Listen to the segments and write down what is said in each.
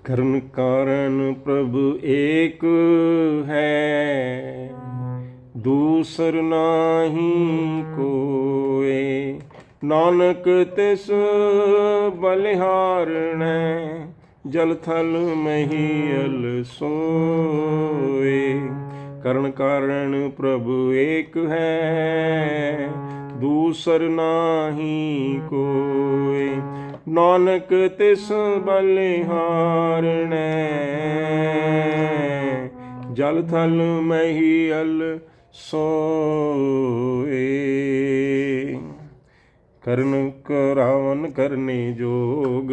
करण कारण प्रभु एक है, दूसर नाही कोय। नानक तिस बलिहारणै, जल थल महियल सोए। करण कारण प्रभु एक है, दूसर नाही कोय। नानक तिस बलिहारणै, जल थल महियल सोए। करण करावन करने जोग,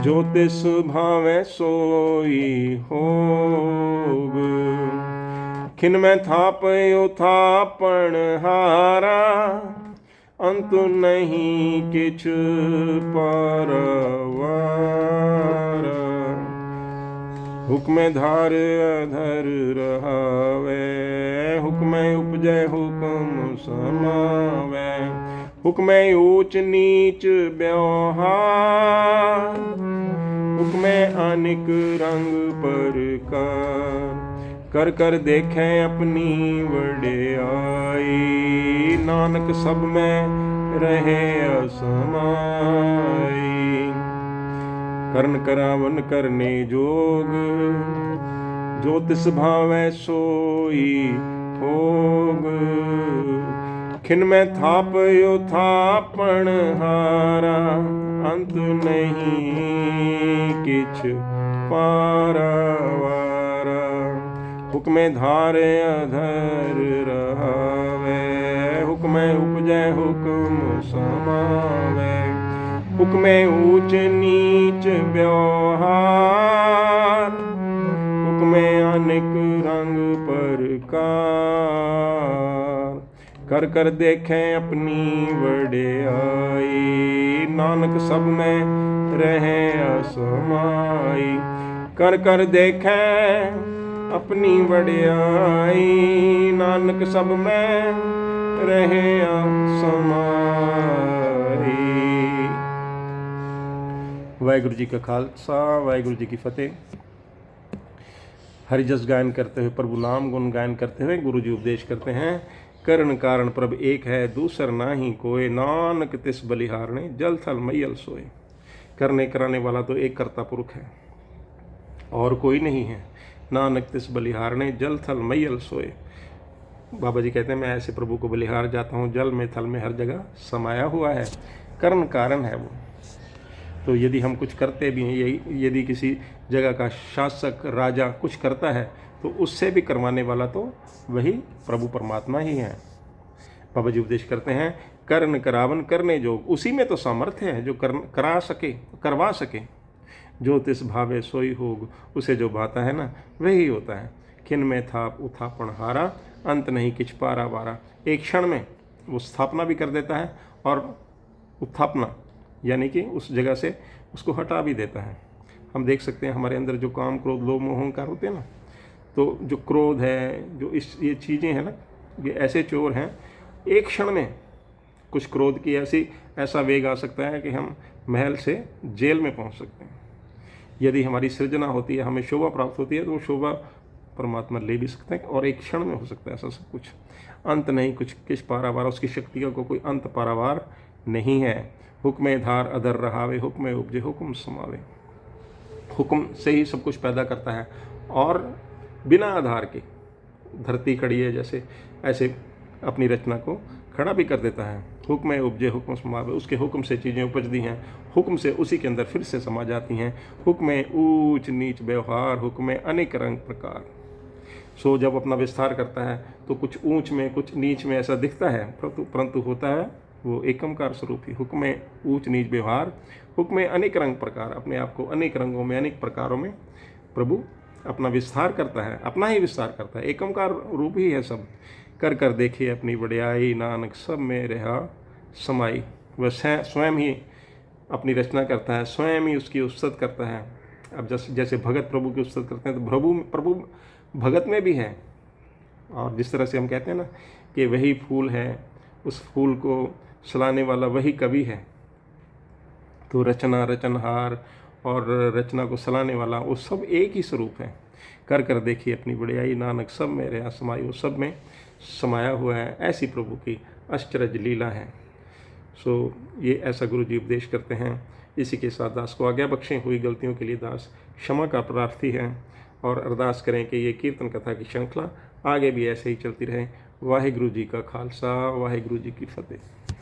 जो तिस भावै सोई होग। खिन में थापयो थापण हारा, अंत नहीं किछ परवार। हुक्म धार अधर रहावे, हुक्म उपजै हुक्म समावे। हुक्म ऊंच नीच व्यवहार, हुक्म अनेक रंग प्रकार। कर कर देखें अपनी वड्याई, नानक सब में रहे असमाई। करण करावन करने जोग, जो तिस भावै सोई होग। खिन में थापयो थापण हारा, अंत नहीं किछ पारावारा। हुक्म धार अधर रहावे, हुक्म उपजै हुक्म समावे। हुक्म ऊंच नीच व्यवहार, हुक्म अनेक रंग प्रकार। कर कर देखें अपनी वड्याई, नानक सब में रहे असमाई। कर कर देखें अपनी वड्याई, नानक सब में रहे असमाई। वाहिगुरु जी का खालसा, वाहिगुरु जी की फतेह। हरि जस गायन करते हुए, प्रभु नाम गुण गायन करते हुए गुरु जी उपदेश करते हैं। करण कारण प्रभ एक है, दूसर नाही कोय। नानक तिस बलिहारणे, जल थल मैयल सोए। करने कराने वाला तो एक कर्ता पुरुष है और कोई नहीं है। नानक तिस बलिहारणे, जल थल मैयल सोए। बाबा जी कहते हैं मैं ऐसे प्रभु को बलिहार जाता हूँ, जल में थल में हर जगह समाया हुआ है। करण कारण है वो। तो यदि हम कुछ करते भी हैं, यही यदि किसी जगह का शासक राजा कुछ करता है तो उससे भी करवाने वाला तो वही प्रभु परमात्मा ही है। बाबा जी उपदेश करते हैं कर्ण करावन करने जोग, उसी में तो सामर्थ्य है जो करा सके, करवा सके। जो तिस भावे सोई होग, उसे जो भाता है ना वही होता है। खिन में थाप उथापन हारा, अंत नहीं किछ पारा वारा। एक क्षण में वो स्थापना भी कर देता है और उत्थापना यानी कि उस जगह से उसको हटा भी देता है। हम देख सकते हैं हमारे अंदर जो काम क्रोध लोभ मोह अहंकार होते हैं ना, तो जो क्रोध है, जो ये चीज़ें हैं ना, ये ऐसे चोर हैं। एक क्षण में कुछ क्रोध की ऐसा वेग आ सकता है कि हम महल से जेल में पहुंच सकते हैं। यदि हमारी सृजना होती है, हमें शोभा प्राप्त होती है, तो वो शोभा परमात्मा ले भी सकते हैं और एक क्षण में हो सकता है ऐसा सब कुछ। अंत नहीं कुछ किस पारावार, उसकी शक्ति का कोई अंत पारावार नहीं है। हुक्म धार अदर रहावे, हुक्म उपजे हुक्म समावे। हुक्म से ही सब कुछ पैदा करता है और बिना आधार के धरती खड़ी है जैसे, ऐसे अपनी रचना को खड़ा भी कर देता है। हुक्म उपजे हुक्म समावे, उसके हुक्म से चीज़ें उपजती हैं, हुक्म से उसी के अंदर फिर से समा जाती हैं। हुक्म ऊंच नीच व्यवहार, हुक्म अनेक रंग प्रकार। सो जब अपना विस्तार करता है तो कुछ ऊंच में कुछ नीच में ऐसा दिखता है, परंतु होता है वो एकमकार स्वरूप ही। हुक्म ऊंच नीच व्यवहार, हुक्म अनेक रंग प्रकार। अपने आप को अनेक रंगों में, अनेक प्रकारों में प्रभु अपना विस्तार करता है, अपना ही विस्तार करता है। एकमकार रूप ही है सब। कर कर देखिए अपनी वड्याई, नानक सब में रहा समाई। वह स्वयं ही अपनी रचना करता है, स्वयं ही उसकी उस्तत करता है। अब जैसे भगत प्रभु की उस्तत करते हैं, तो प्रभु भगत में भी है। और जिस तरह से हम कहते हैं ना कि वही फूल है, उस फूल को सलाने वाला वही कवि है। तो रचना, रचनहार और रचना को सलाहने वाला, वो सब एक ही स्वरूप है। कर कर देखिए अपनी बड़ाई, नानक सब में रहा समाई, वो सब में समाया हुआ है। ऐसी प्रभु की अश्चर्य लीला है। सो ये ऐसा गुरु जी उपदेश करते हैं। इसी के साथ दास को आज्ञा बख्शें। हुई गलतियों के लिए दास क्षमा का प्रार्थी है और अरदास करें कि ये कीर्तन कथा की श्रृंखला आगे भी ऐसे ही चलती रहे। वाहिगुरु जी का खालसा, वाहिगुरु जी की फतेह।